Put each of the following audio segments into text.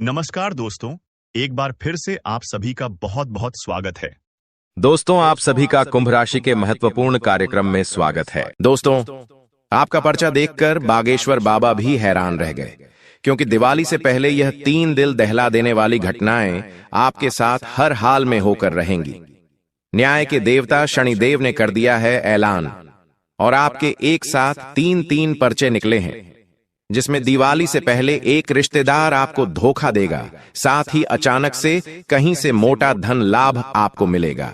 नमस्कार दोस्तों, एक बार फिर से आप सभी का बहुत बहुत स्वागत है। दोस्तों, आप सभी का कुंभ राशि के महत्वपूर्ण कार्यक्रम में स्वागत है। दोस्तों, आपका पर्चा देखकर बागेश्वर बाबा भी हैरान रह गए, क्योंकि दिवाली से पहले यह 3 दिल दहला देने वाली घटनाएं आपके साथ हर हाल में होकर रहेंगी। न्याय के देवता शनिदेव ने कर दिया है ऐलान, और आपके एक साथ 3 पर्चे निकले हैं, जिसमें दिवाली से पहले एक रिश्तेदार आपको धोखा देगा, साथ ही अचानक से कहीं से मोटा धन लाभ आपको मिलेगा।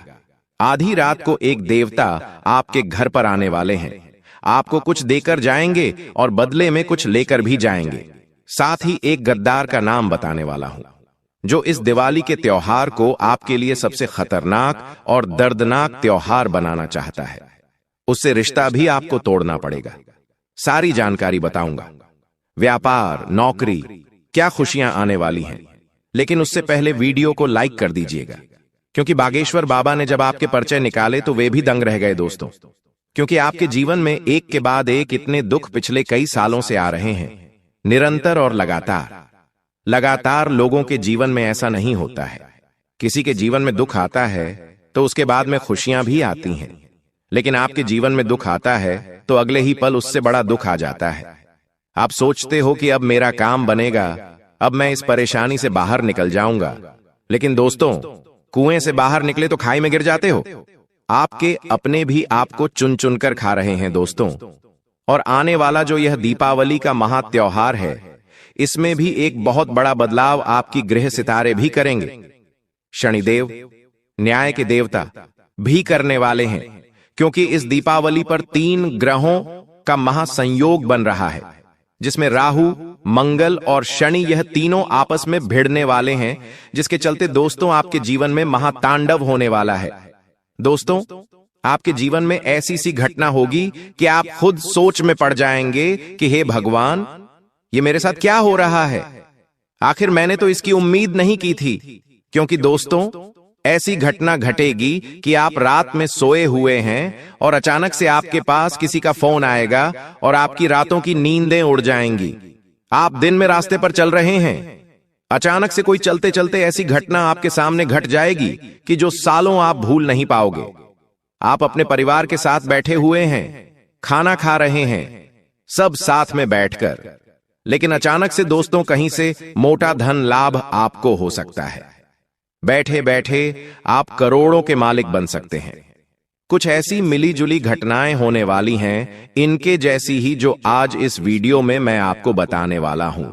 आधी रात को एक देवता आपके घर पर आने वाले हैं, आपको कुछ देकर जाएंगे और बदले में कुछ लेकर भी जाएंगे। साथ ही एक गद्दार का नाम बताने वाला हूं, जो इस दिवाली के त्योहार को आपके लिए सबसे खतरनाक और दर्दनाक त्योहार बनाना चाहता है। उससे रिश्ता भी आपको तोड़ना पड़ेगा। सारी जानकारी बताऊंगा। व्यापार, नौकरी, क्या खुशियां आने वाली हैं। लेकिन उससे पहले वीडियो को लाइक कर दीजिएगा, क्योंकि बागेश्वर बाबा ने जब आपके पर्चे निकाले तो वे भी दंग रह गए दोस्तों। क्योंकि आपके जीवन में एक के बाद एक इतने दुख पिछले कई सालों से आ रहे हैं, निरंतर और लगातार लोगों के जीवन में ऐसा नहीं होता है। किसी के जीवन में दुख आता है तो उसके बाद में खुशियां भी आती हैं, लेकिन आपके जीवन में दुख आता है तो अगले ही पल उससे बड़ा दुख आ जाता है। आप सोचते हो कि अब मेरा काम बनेगा, अब मैं इस परेशानी से बाहर निकल जाऊंगा, लेकिन दोस्तों, कुएं से बाहर निकले तो खाई में गिर जाते हो। आपके अपने भी आपको चुन चुन कर खा रहे हैं दोस्तों। और आने वाला जो यह दीपावली का महा त्योहार है, इसमें भी एक बहुत बड़ा बदलाव आपकी ग्रह सितारे भी करेंगे। शनिदेव, न्याय के देवता, भी करने वाले हैं, क्योंकि इस दीपावली पर 3 ग्रहों का महासंयोग बन रहा है, जिसमें राहु, मंगल और शनि, यह तीनों आपस में भिड़ने वाले हैं, जिसके चलते दोस्तों आपके जीवन में महातांडव होने वाला है। दोस्तों, आपके जीवन में ऐसी सी घटना होगी कि आप खुद सोच में पड़ जाएंगे कि हे भगवान, ये मेरे साथ क्या हो रहा है। आखिर मैंने तो इसकी उम्मीद नहीं की थी। क्योंकि दोस्तों, ऐसी घटना घटेगी कि आप रात में सोए हुए हैं और अचानक से आपके पास किसी का फोन आएगा और आपकी रातों की नींदें उड़ जाएंगी। आप दिन में रास्ते पर चल रहे हैं, अचानक से कोई चलते चलते ऐसी घटना आपके सामने घट जाएगी कि जो सालों आप भूल नहीं पाओगे। आप अपने परिवार के साथ बैठे हुए हैं, खाना खा रहे हैं, सब साथ में बैठकर, लेकिन अचानक से दोस्तों कहीं से मोटा धन लाभ आपको हो सकता है। बैठे बैठे आप करोड़ों के मालिक बन सकते हैं। कुछ ऐसी मिली जुली घटनाएं होने वाली हैं, इनके जैसी ही, जो आज इस वीडियो में मैं आपको बताने वाला हूं।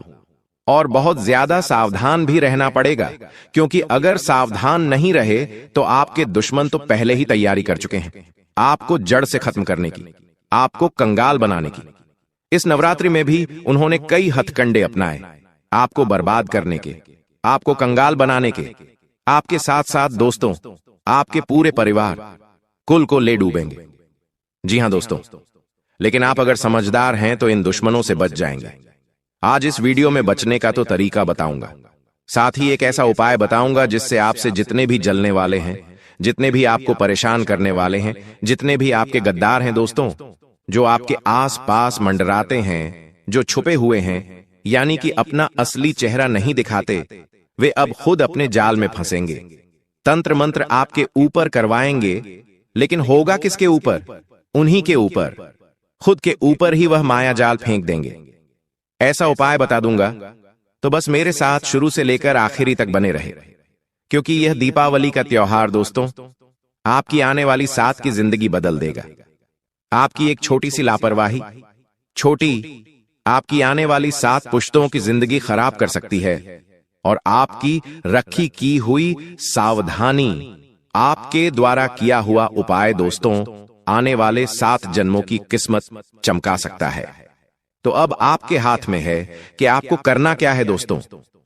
और बहुत ज्यादा सावधान भी रहना पड़ेगा, क्योंकि अगर सावधान नहीं रहे तो आपके दुश्मन तो पहले ही तैयारी कर चुके हैं, आपको जड़ से खत्म करने की, आपको कंगाल बनाने की। इस नवरात्रि में भी उन्होंने कई हथकंडे अपनाए, आपको बर्बाद करने के, आपको कंगाल बनाने के। आपके साथ साथ दोस्तों, आपके पूरे परिवार, कुल को ले डूबेंगे। जी हां दोस्तों, लेकिन आप अगर समझदार हैं तो इन दुश्मनों से बच जाएंगे। आज इस वीडियो में बचने का तो तरीका बताऊंगा, साथ ही एक ऐसा उपाय बताऊंगा जिससे आपसे जितने भी जलने वाले हैं, जितने भी आपको परेशान करने वाले हैं, जितने भी आपके गद्दार हैं दोस्तों, जो आपके आस पास मंडराते हैं, जो छुपे हुए हैं, यानी कि अपना असली चेहरा नहीं दिखाते, वे अब खुद अपने जाल में फंसेंगे। तंत्र मंत्र आपके ऊपर करवाएंगे, लेकिन होगा किसके ऊपर? उन्हीं के ऊपर। खुद के ऊपर ही वह माया जाल फेंक देंगे। ऐसा उपाय बता दूंगा, तो बस मेरे साथ शुरू से लेकर आखिरी तक बने रहे, क्योंकि यह दीपावली का त्योहार दोस्तों आपकी आने वाली 7 की जिंदगी बदल देगा। आपकी एक छोटी सी लापरवाही, आपकी आने वाली 7 पुश्तों की जिंदगी खराब कर सकती है। और आपकी रखी की हुई सावधानी, आपके द्वारा किया हुआ उपाय दोस्तों आने वाले 7 जन्मों की किस्मत चमका सकता है। तो अब आपके हाथ में है कि आपको करना क्या है दोस्तों।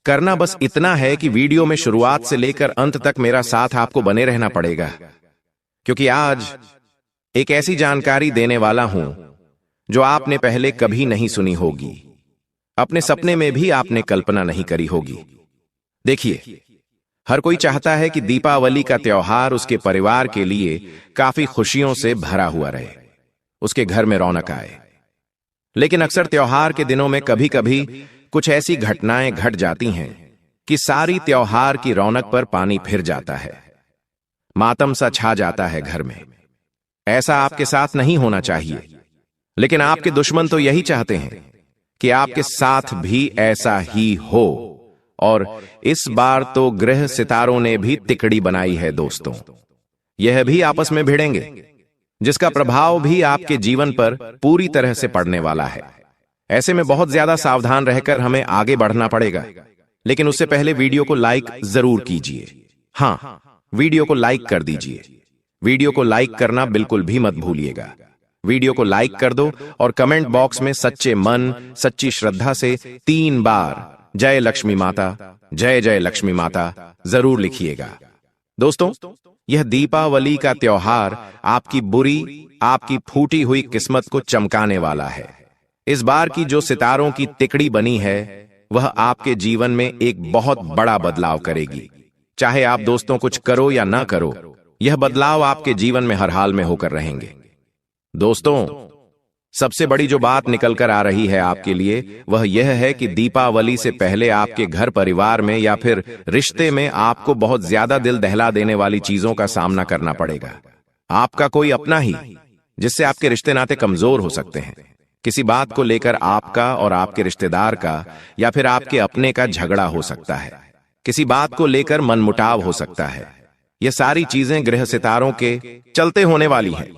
करना बस इतना है कि वीडियो में शुरुआत से लेकर अंत तक मेरा साथ आपको बने रहना पड़ेगा, क्योंकि आज एक ऐसी जानकारी देने वाला हूं जो आपने पहले कभी नहीं सुनी होगी, अपने सपने में भी आपने कल्पना नहीं करी होगी। देखिए, हर कोई चाहता है कि दीपावली का त्योहार उसके परिवार के लिए काफी खुशियों से भरा हुआ रहे, उसके घर में रौनक आए। लेकिन अक्सर त्योहार के दिनों में कभी कभी कुछ ऐसी घटनाएं घट जाती हैं कि सारी त्योहार की रौनक पर पानी फिर जाता है, मातम सा छा जाता है घर में। ऐसा आपके साथ नहीं होना चाहिए, लेकिन आपके दुश्मन तो यही चाहते हैं कि आपके साथ भी ऐसा ही हो। और इस बार तो ग्रह सितारों ने भी तिकड़ी बनाई है दोस्तों। यह भी आपस में भिड़ेंगे, जिसका प्रभाव भी आपके जीवन पर पूरी तरह से पड़ने वाला है। ऐसे में बहुत ज्यादा सावधान रहकर हमें आगे बढ़ना पड़ेगा। लेकिन उससे पहले वीडियो को लाइक जरूर कीजिए। हां, वीडियो को लाइक कर दीजिए। वीडियो को लाइक करना बिल्कुल भी मत भूलिएगा। वीडियो को लाइक कर दो और कमेंट बॉक्स में सच्चे मन, सच्ची श्रद्धा से 3 बार जय लक्ष्मी माता, जय जय लक्ष्मी माता जरूर लिखिएगा। दोस्तों, यह दीपावली का त्योहार आपकी बुरी, आपकी फूटी हुई किस्मत को चमकाने वाला है। इस बार की जो सितारों की तिकड़ी बनी है, वह आपके जीवन में एक बहुत बड़ा बदलाव करेगी। चाहे आप दोस्तों कुछ करो या ना करो, यह बदलाव आपके जीवन में हर हाल में होकर रहेंगे। दोस्तों, सबसे बड़ी जो बात निकल कर आ रही है आपके लिए, वह यह है कि दीपावली से पहले आपके घर परिवार में या फिर रिश्ते में आपको बहुत ज्यादा दिल दहला देने वाली चीजों का सामना करना पड़ेगा। आपका कोई अपना ही, जिससे आपके रिश्ते नाते कमजोर हो सकते हैं। किसी बात को लेकर आपका और आपके रिश्तेदार का या फिर आपके अपने का झगड़ा हो सकता है। किसी बात को लेकर मनमुटाव हो सकता है। यह सारी चीजें ग्रह सितारों के चलते होने वाली हैं।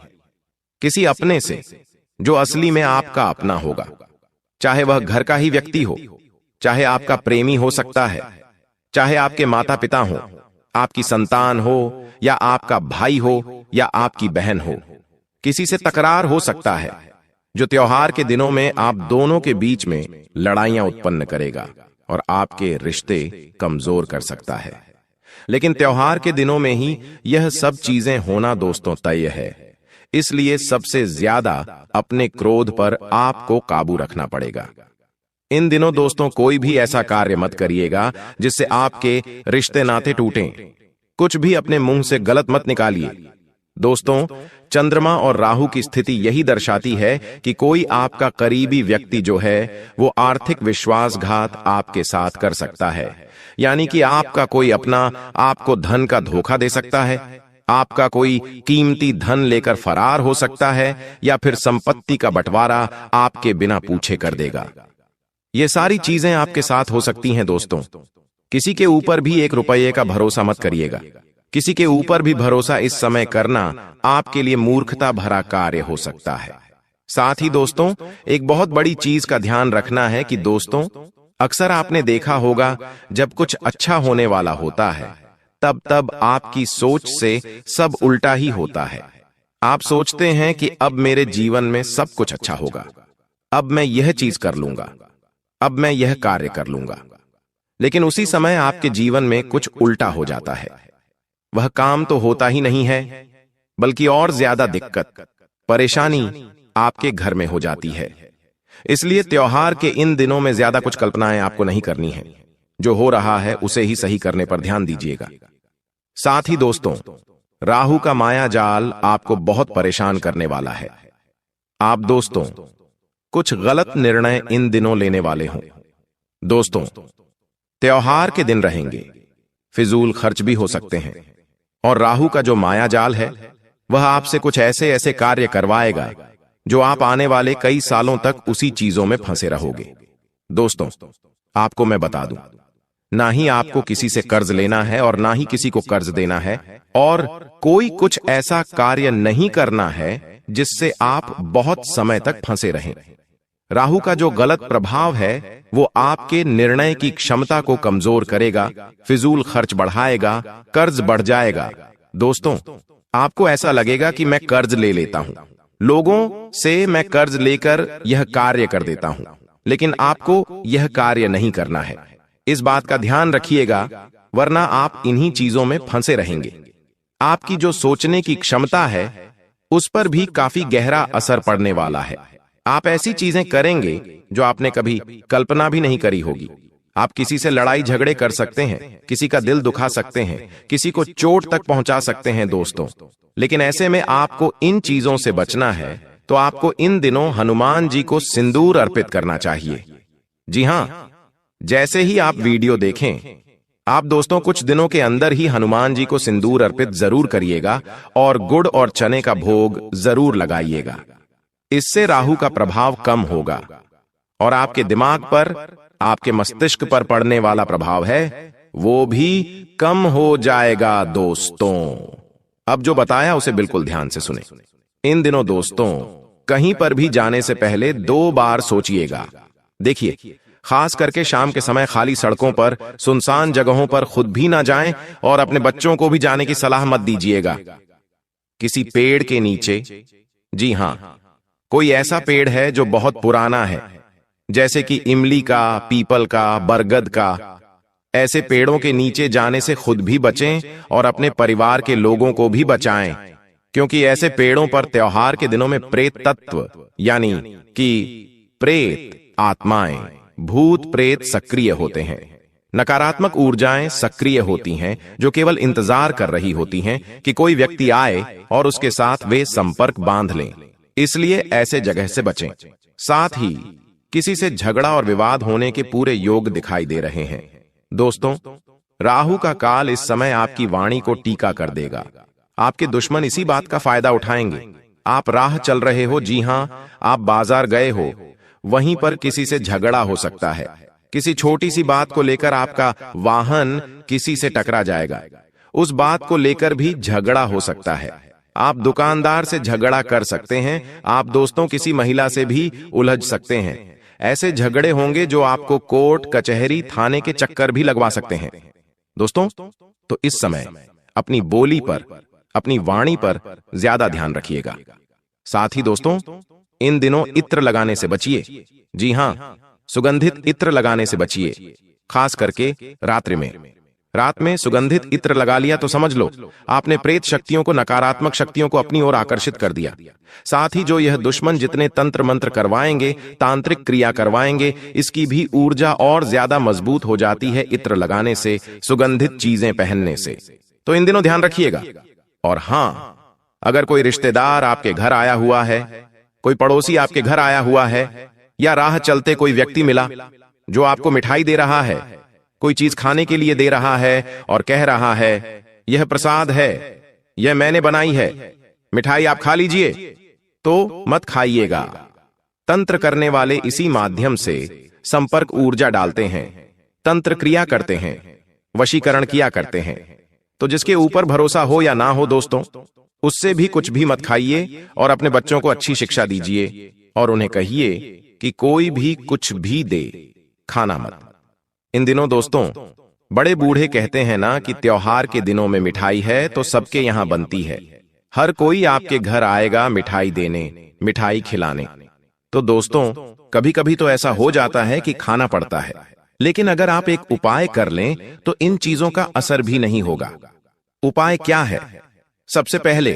किसी अपने से जो असली में आपका अपना होगा, चाहे वह घर का ही व्यक्ति हो, चाहे आपका प्रेमी हो सकता है, चाहे आपके माता पिता हो, आपकी संतान हो या आपका भाई हो या आपकी बहन हो। किसी से तकरार हो सकता है, जो त्योहार के दिनों में आप दोनों के बीच में लड़ाइयां उत्पन्न करेगा और आपके रिश्ते कमजोर कर सकता है। लेकिन त्योहार के दिनों में ही यह सब चीजें होना दोस्तों तय है। इसलिए सबसे ज्यादा अपने क्रोध पर आपको काबू रखना पड़ेगा। इन दिनों दोस्तों कोई भी ऐसा कार्य मत करिएगा जिससे आपके रिश्ते नाते टूटें। कुछ भी अपने मुंह से गलत मत निकालिए। दोस्तों, चंद्रमा और राहु की स्थिति यही दर्शाती है कि कोई आपका करीबी व्यक्ति जो है वो आर्थिक विश्वासघात आपके साथ कर सकता है। यानी कि आपका कोई अपना आपको धन का धोखा दे सकता है, आपका कोई कीमती धन लेकर फरार हो सकता है या फिर संपत्ति का बंटवारा आपके बिना पूछे कर देगा। ये सारी चीजें आपके साथ हो सकती हैं दोस्तों। किसी के ऊपर भी 1 रुपये का भरोसा मत करिएगा। किसी के ऊपर भी भरोसा इस समय करना आपके लिए मूर्खता भरा कार्य हो सकता है। साथ ही दोस्तों, एक बहुत बड़ी चीज का ध्यान रखना है कि दोस्तों, अक्सर आपने देखा होगा जब कुछ अच्छा होने वाला होता है तब आपकी सोच से सब उल्टा ही होता है। आप सोचते हैं कि अब मेरे जीवन में सब कुछ अच्छा होगा, अब मैं यह चीज कर लूंगा, अब मैं यह कार्य कर लूंगा। लेकिन उसी समय आपके जीवन में कुछ उल्टा हो जाता है। वह काम तो होता ही नहीं है, बल्कि और ज्यादा दिक्कत, परेशानी आपके घर में हो जाती है। इसलिए त्योहार के इन दिनों में ज्यादा कुछ कल्पनाएं आपको नहीं करनी है। जो हो रहा है उसे ही सही करने पर ध्यान दीजिएगा। साथ ही दोस्तों, राहु का माया जाल आपको बहुत परेशान करने वाला है। आप दोस्तों कुछ गलत निर्णय इन दिनों लेने वाले हों। दोस्तों, त्योहार के दिन रहेंगे, फिजूल खर्च भी हो सकते हैं और राहु का जो माया जाल है वह आपसे कुछ ऐसे ऐसे कार्य करवाएगा जो आप आने वाले कई सालों तक उसी चीजों में फंसे रहोगे। दोस्तों, आपको मैं बता दूं, ना ही आपको किसी से कर्ज लेना है और ना ही किसी को कर्ज देना है, और कोई कुछ ऐसा कार्य नहीं करना है जिससे आप बहुत समय तक फंसे रहें। राहु का जो गलत प्रभाव है वो आपके निर्णय की क्षमता को कमजोर करेगा, फिजूल खर्च बढ़ाएगा, कर्ज बढ़ जाएगा। दोस्तों, आपको ऐसा लगेगा कि मैं कर्ज ले लेता हूं, लोगों से मैं कर्ज लेकर यह कार्य कर देता हूं, लेकिन आपको यह कार्य नहीं करना है। इस बात का ध्यान रखिएगा, वरना आप इन्हीं चीजों में फंसे रहेंगे। आपकी जो सोचने की क्षमता है उस पर भी काफी गहरा असर पड़ने वाला है। आप ऐसी चीजें करेंगे जो आपने कभी कल्पना भी नहीं करी होगी। आप किसी से लड़ाई झगड़े कर सकते हैं, किसी का दिल दुखा सकते हैं, किसी को चोट तक पहुंचा सकते हैं दोस्तों। लेकिन ऐसे में आपको इन चीजों से बचना है तो आपको इन दिनों हनुमान जी को सिंदूर अर्पित करना चाहिए। जी हां, जैसे ही आप वीडियो देखें आप दोस्तों कुछ दिनों के अंदर ही हनुमान जी को सिंदूर अर्पित जरूर करिएगा और गुड़ और चने का भोग जरूर लगाइएगा। इससे राहु का प्रभाव कम होगा और आपके दिमाग पर, आपके मस्तिष्क पर पड़ने वाला प्रभाव है वो भी कम हो जाएगा दोस्तों। अब जो बताया उसे बिल्कुल ध्यान से सुने। इन दिनों दोस्तों कहीं पर भी जाने से पहले 2 बार सोचिएगा। देखिए, खास करके शाम के समय खाली सड़कों पर, सुनसान जगहों पर खुद भी ना जाएं और अपने बच्चों को भी जाने की सलाह मत दीजिएगा। किसी पेड़ के नीचे, जी हां, कोई ऐसा पेड़ है जो बहुत पुराना है, जैसे कि इमली का, पीपल का, बरगद का, ऐसे पेड़ों के नीचे जाने से खुद भी बचें और अपने परिवार के लोगों को भी बचाएं, क्योंकि ऐसे पेड़ों पर त्योहार के दिनों में प्रेत तत्व यानी कि प्रेत आत्माएं, भूत प्रेत सक्रिय होते हैं। नकारात्मक ऊर्जाएं सक्रिय होती हैं जो केवल इंतजार कर रही होती हैं कि कोई व्यक्ति आए और उसके साथ वे संपर्क बांध लें। इसलिए ऐसे जगह से बचें। साथ ही किसी से झगड़ा और विवाद होने के पूरे योग दिखाई दे रहे हैं। दोस्तों, राहु का काल इस समय आपकी वाणी को टीका कर देगा। आपके दुश्मन इसी बात का फायदा उठाएंगे। आप राह चल रहे हो, जी हां, आप बाजार गए हो, वहीं पर किसी से झगड़ा हो सकता है। किसी छोटी सी बात को लेकर आपका वाहन किसी से टकरा जाएगा। उस बात को लेकर भी झगड़ा हो सकता है। आप दुकानदार से झगड़ा कर सकते हैं। आप दोस्तों किसी महिला से भी उलझ सकते हैं। ऐसे झगड़े होंगे जो आपको कोर्ट, कचहरी, थाने के चक्कर भी लगवा सकते हैं। दोस्तों, तो इस समय अपनी बोली पर, अपनी वाणी पर ज्यादा ध्यान रखिएगा। साथ ही दोस्तों, इन दिनों इत्र लगाने से बचिए। जी हां, सुगंधित इत्र लगाने से बचिए, खास करके रात्रि में। रात में सुगंधित इत्र लगा लिया तो समझ लो आपने प्रेत शक्तियों को, नकारात्मक शक्तियों को अपनी ओर आकर्षित कर दिया। साथ ही जो यह दुश्मन जितने तंत्र मंत्र करवाएंगे, तांत्रिक क्रिया करवाएंगे, इसकी भी ऊर्जा और ज्यादा मजबूत हो जाती है इत्र लगाने से, सुगंधित चीजें पहनने से। तो इन दिनों ध्यान रखिएगा। और हां, अगर कोई रिश्तेदार आपके घर आया हुआ है, कोई पड़ोसी आपके घर आया हुआ है, या राह चलते कोई व्यक्ति मिला जो आपको मिठाई दे रहा है, कोई चीज खाने के लिए दे रहा है और कह रहा है यह प्रसाद है, यह मैंने बनाई है, मिठाई आप खा लीजिए, तो मत खाइएगा। तंत्र करने वाले इसी माध्यम से संपर्क ऊर्जा डालते हैं, तंत्र क्रिया करते हैं, वशीकरण किया करते हैं। तो जिसके ऊपर भरोसा हो या ना हो दोस्तों, उससे भी कुछ भी मत खाइए और अपने बच्चों को अच्छी शिक्षा दीजिए और उन्हें कहिए कि कोई भी कुछ भी दे, खाना मत। इन दिनों दोस्तों बड़े बूढ़े कहते हैं ना कि त्योहार के दिनों में मिठाई है तो सबके यहां बनती है। हर कोई आपके घर आएगा मिठाई देने, मिठाई खिलाने। तो दोस्तों कभी कभी तो ऐसा हो जाता है कि खाना पड़ता है, लेकिन अगर आप एक उपाय कर लें तो इन चीजों का असर भी नहीं होगा। उपाय क्या है? सबसे पहले,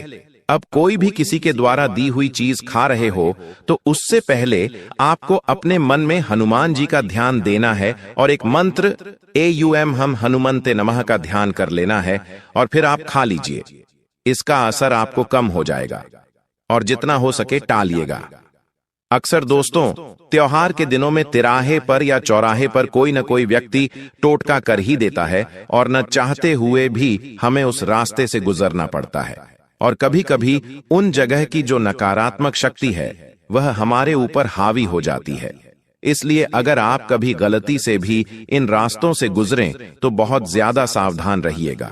अब कोई भी किसी के द्वारा दी हुई चीज खा रहे हो तो उससे पहले आपको अपने मन में हनुमान जी का ध्यान देना है और एक मंत्र AUM हम हनुमन्ते नमः का ध्यान कर लेना है और फिर आप खा लीजिए। इसका असर आपको कम हो जाएगा और जितना हो सके टालिएगा। अक्सर दोस्तों त्योहार के दिनों में तिराहे पर या चौराहे पर कोई न कोई व्यक्ति टोटका कर ही देता है और न चाहते हुए भी हमें उस रास्ते से गुजरना पड़ता है। और कभी कभी उन जगह की जो नकारात्मक शक्ति है वह हमारे ऊपर हावी हो जाती है। इसलिए अगर आप कभी गलती से भी इन रास्तों से गुजरें तो बहुत ज्यादा सावधान रहिएगा।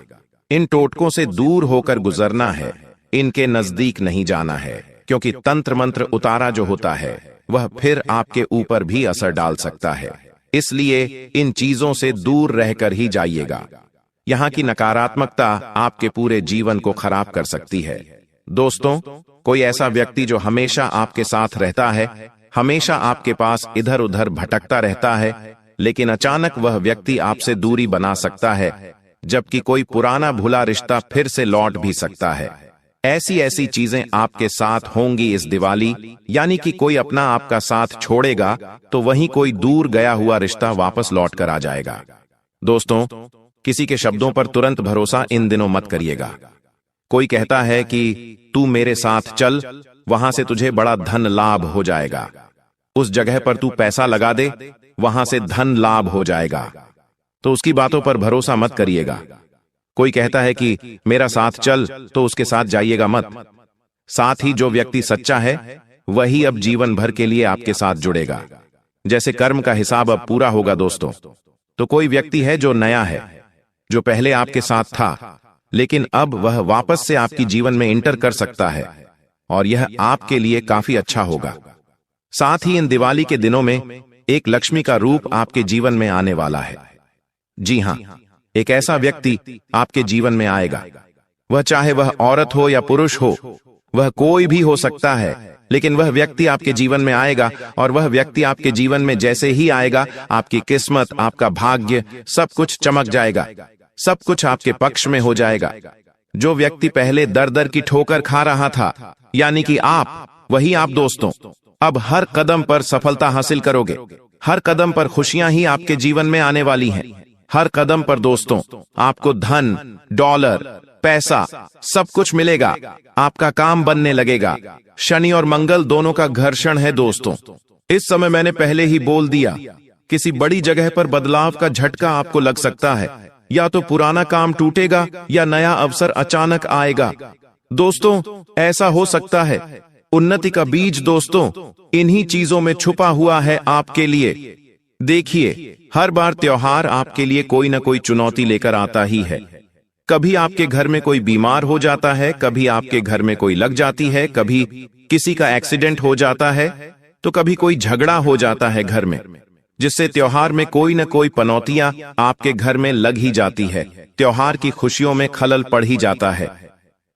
इन टोटकों से दूर होकर गुजरना है, इनके नजदीक नहीं जाना है, क्योंकि तंत्र मंत्र उतारा जो होता है वह फिर आपके ऊपर भी असर डाल सकता है। इसलिए इन चीजों से दूर रहकर ही जाइएगा। यहाँ की नकारात्मकता आपके पूरे जीवन को खराब कर सकती है। दोस्तों, कोई ऐसा व्यक्ति जो हमेशा आपके साथ रहता है, हमेशा आपके पास इधर उधर भटकता रहता है, लेकिन अचानक वह व्यक्ति आपसे दूरी बना सकता है, जबकि कोई पुराना भुला रिश्ता फिर से लौट भी सकता है। ऐसी चीजें आपके साथ होंगी इस दिवाली, यानी कि कोई अपना आपका साथ छोड़ेगा तो वहीं कोई दूर गया हुआ रिश्ता वापस लौट कर आ जाएगा। दोस्तों, किसी के शब्दों पर तुरंत भरोसा इन दिनों मत करिएगा। कोई कहता है कि तू मेरे साथ चल, वहां से तुझे बड़ा धन लाभ हो जाएगा, उस जगह पर तू पैसा लगा दे, वहां से धन लाभ हो जाएगा। तो उसकी बातों पर भरोसा मत करिएगा। कोई कहता है कि मेरा साथ चल, तो उसके साथ जाइएगा मत। साथ ही जो व्यक्ति सच्चा है वही अब जीवन भर के लिए आपके साथ जुड़ेगा। जैसे कर्म का हिसाब अब पूरा होगा दोस्तों। तो कोई व्यक्ति है जो नया है, जो पहले आपके साथ था, लेकिन अब वह वापस से आपकी जीवन में इंटर कर सकता है, और यह आपके लिए काफी अच्छा होगा। साथ ही इन दिवाली के दिनों में एक लक्ष्मी का रूप आपके जीवन में आने वाला है। जी हां, एक ऐसा व्यक्ति आपके जीवन में आएगा। वह चाहे वह औरत हो या पुरुष हो, वह कोई भी हो सकता है, लेकिन वह व्यक्ति आपके जीवन में आएगा, और वह व्यक्ति आपके जीवन में जैसे ही आएगा, आपकी किस्मत, आपका भाग्य, सब कुछ चमक जाएगा, सब कुछ आपके पक्ष में हो जाएगा। जो व्यक्ति पहले दर दर की ठोकर खा रहा था, यानी कि आप, वही आप दोस्तों अब हर कदम पर सफलता हासिल करोगे। हर कदम पर खुशियां ही आपके जीवन में आने वाली हैं। हर कदम पर दोस्तों आपको धन, डॉलर, पैसा, सब कुछ मिलेगा। आपका काम बनने लगेगा। शनि और मंगल दोनों का घर्षण है दोस्तों। इस समय मैंने पहले ही बोल दिया, किसी बड़ी जगह पर बदलाव का झटका आपको लग सकता है। या तो पुराना काम टूटेगा या नया अवसर अचानक आएगा। दोस्तों ऐसा हो सकता है। उन्नति का बीज दोस्तों इन्हीं चीजों में छुपा हुआ है आपके लिए। देखिए, हर बार त्योहार आपके लिए कोई ना कोई चुनौती लेकर आता ही है। कभी आपके घर में कोई बीमार हो जाता है, कभी आपके घर में कोई लग जाती है, कभी किसी का एक्सीडेंट हो जाता है, तो कभी कोई झगड़ा हो जाता है घर में, जिससे त्योहार में कोई न कोई पनौतियां आपके घर में लग ही जाती है। त्योहार की खुशियों में खलल पड़ ही जाता है।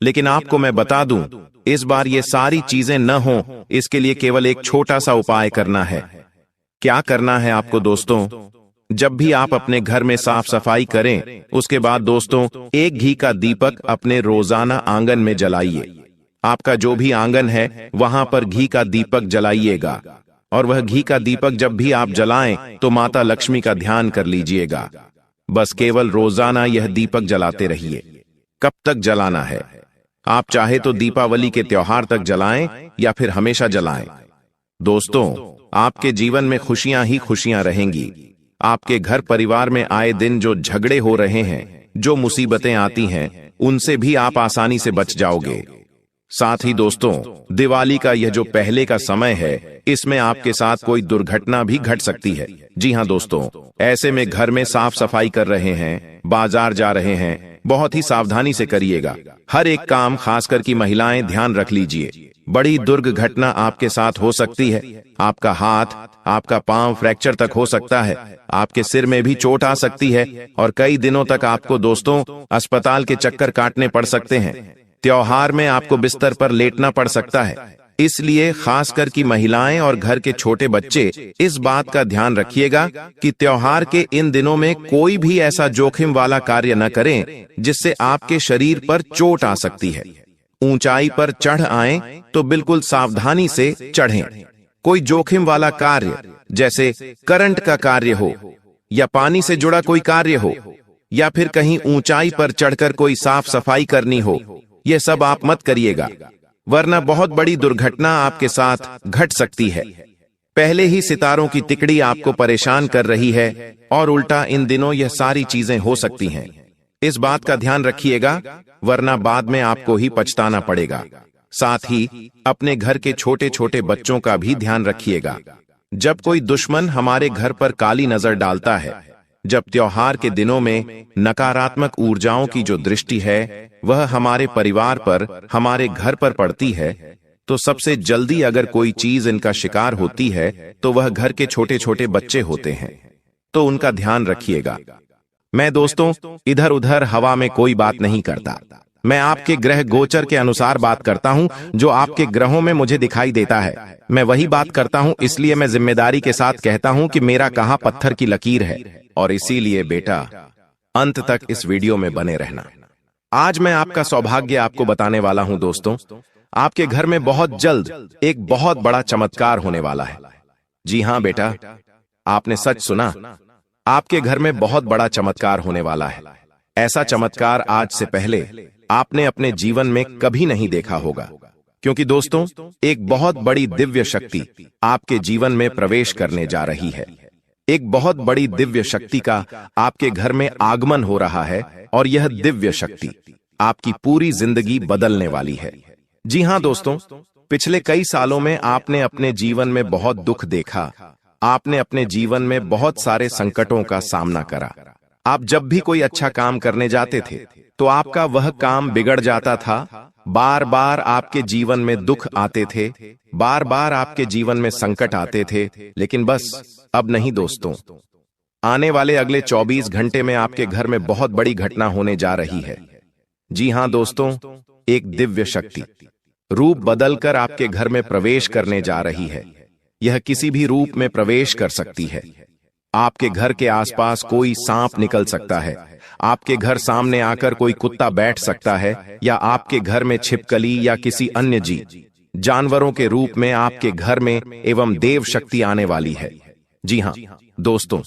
लेकिन आपको मैं बता दूं, इस बार ये सारी चीजें न हों, इसके लिए केवल एक छोटा सा उपाय करना है। क्या करना है आपको दोस्तों? जब भी आप अपने घर में साफ सफाई करें, उसके बाद दोस्तों एक घी का दीपक अपने रोजाना आंगन में जलाइए। आपका जो भी आंगन है वहां पर घी का दीपक जलाइएगा, और वह घी का दीपक जब भी आप जलाएं तो माता लक्ष्मी का ध्यान कर लीजिएगा। बस केवल रोजाना यह दीपक जलाते रहिए। कब तक जलाना है? आप चाहे तो दीपावली के त्योहार तक जलाएं या फिर हमेशा जलाएं। दोस्तों आपके जीवन में खुशियां ही खुशियां रहेंगी। आपके घर परिवार में आए दिन जो झगड़े हो रहे हैं, जो मुसीबतें आती हैं, उनसे भी आप आसानी से बच जाओगे। साथ ही दोस्तों दिवाली का यह जो पहले का समय है, इसमें आपके साथ कोई दुर्घटना भी घट सकती है। जी हां दोस्तों, ऐसे में घर में साफ सफाई कर रहे हैं, बाजार जा रहे हैं, बहुत ही सावधानी से करिएगा। हर एक काम, खासकर की महिलाएं, ध्यान रख लीजिए। बड़ी दुर्घटना आपके साथ हो सकती है। आपका हाथ, आपका पांव फ्रैक्चर तक हो सकता है। आपके सिर में भी चोट आ सकती है, और कई दिनों तक आपको दोस्तों अस्पताल के चक्कर काटने पड़ सकते हैं। त्योहार में आपको बिस्तर पर लेटना पड़ सकता है। इसलिए खासकर की महिलाएं और घर के छोटे बच्चे इस बात का ध्यान रखिएगा कि त्योहार के इन दिनों में कोई भी ऐसा जोखिम वाला कार्य न करें जिससे आपके शरीर पर चोट आ सकती है। ऊंचाई पर चढ़ आएं तो बिल्कुल सावधानी से चढ़ें। कोई जोखिम वाला कार्य, जैसे करंट का कार्य हो, या पानी से जुड़ा कोई कार्य हो, या फिर कहीं ऊंचाई पर चढ़कर कोई साफ सफाई करनी हो, यह सब आप मत करिएगा, वरना बहुत बड़ी दुर्घटना आपके साथ घट सकती है। पहले ही सितारों की तिकड़ी आपको परेशान कर रही है, और उल्टा इन दिनों यह सारी चीजें हो सकती हैं। इस बात का ध्यान रखिएगा, वरना बाद में आपको ही पछताना पड़ेगा। साथ ही अपने घर के छोटे छोटे बच्चों का भी ध्यान रखिएगा। जब कोई दुश्मन हमारे घर पर काली नजर डालता है, जब त्योहार के दिनों में नकारात्मक ऊर्जाओं की जो दृष्टि है वह हमारे परिवार पर, हमारे घर पर पड़ती है, तो सबसे जल्दी अगर कोई चीज इनका शिकार होती है तो वह घर के छोटे छोटे बच्चे होते हैं। तो उनका ध्यान रखिएगा। मैं दोस्तों इधर उधर हवा में कोई बात नहीं करता। मैं आपके ग्रह गोचर के अनुसार बात करता हूं, जो आपके ग्रहों में मुझे दिखाई देता है। मैं वही बात करता हूं, इसलिए मैं जिम्मेदारी के साथ कहता हूं कि मेरा कहां पत्थर की लकीर है। और इसीलिए बेटा अंत तक इस वीडियो में बने रहना। आज मैं आपका सौभाग्य आपको बताने वाला हूं दोस्तों। आपके घर में बहुत जल्द एक बहुत बड़ा चमत्कार होने वाला है। जी हां बेटा, आपने सच सुना। आपके घर में बहुत बड़ा चमत्कार होने वाला है। ऐसा चमत्कार आज से पहले आपने अपने जीवन में कभी नहीं देखा होगा, क्योंकि दोस्तों एक बहुत बड़ी दिव्य शक्ति आपके जीवन में प्रवेश करने जा रही है। एक बहुत बड़ी दिव्य शक्ति का आपके घर में आगमन हो रहा है और यह दिव्य शक्ति आपकी पूरी जिंदगी बदलने वाली है। जी हां दोस्तों, पिछले कई सालों में आपने अपने जीवन में बहुत दुख देखा, आपने अपने जीवन में बहुत सारे संकटों का सामना करा। आप जब भी कोई अच्छा काम करने जाते थे तो आपका वह काम बिगड़ जाता था, बार बार आपके जीवन में दुख आते थे, बार बार आपके जीवन में संकट आते थे। लेकिन बस अब नहीं दोस्तों, आने वाले अगले 24 घंटे में आपके घर में बहुत बड़ी घटना होने जा रही है। जी हां दोस्तों, एक दिव्य शक्ति रूप बदलकर आपके घर में प्रवेश करने जा रही है। यह किसी भी रूप में प्रवेश कर सकती है। आपके घर के आसपास कोई सांप निकल सकता है, आपके घर सामने आकर कोई कुत्ता बैठ सकता है, या आपके घर में छिपकली या किसी अन्य जानवरों के रूप में आपके घर में एवं देव शक्ति आने वाली है। जी हां दोस्तों,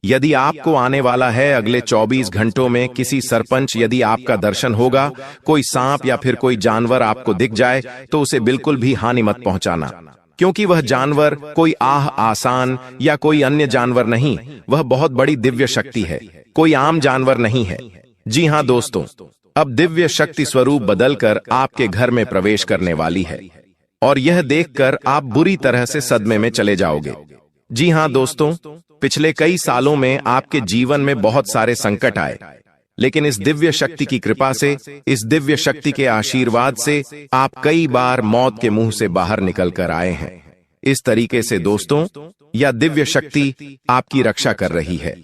यदि आपको आने वाला है अगले 24 घंटों में किसी सरपंच यदि आपका दर्शन होगा, कोई सांप या फिर कोई जानवर आपको दिख जाए तो उसे बिल्कुल भी हानि मत पहुंचाना, क्योंकि वह जानवर कोई आसान या कोई अन्य जानवर नहीं, वह बहुत बड़ी दिव्य शक्ति है, कोई आम जानवर नहीं है। जी हां दोस्तों, अब दिव्य शक्ति स्वरूप बदलकर आपके घर में प्रवेश करने वाली है और यह देखकर आप बुरी तरह से सदमे में चले जाओगे। जी हां दोस्तों, पिछले कई सालों में आपके जीवन में बहुत सारे संकट आए, लेकिन इस दिव्य शक्ति की कृपा से, इस दिव्य शक्ति के आशीर्वाद से आप कई बार मौत के मुंह से बाहर निकल कर आए हैं। इस तरीके से दोस्तों, यह दिव्य शक्ति आपकी रक्षा कर रही है।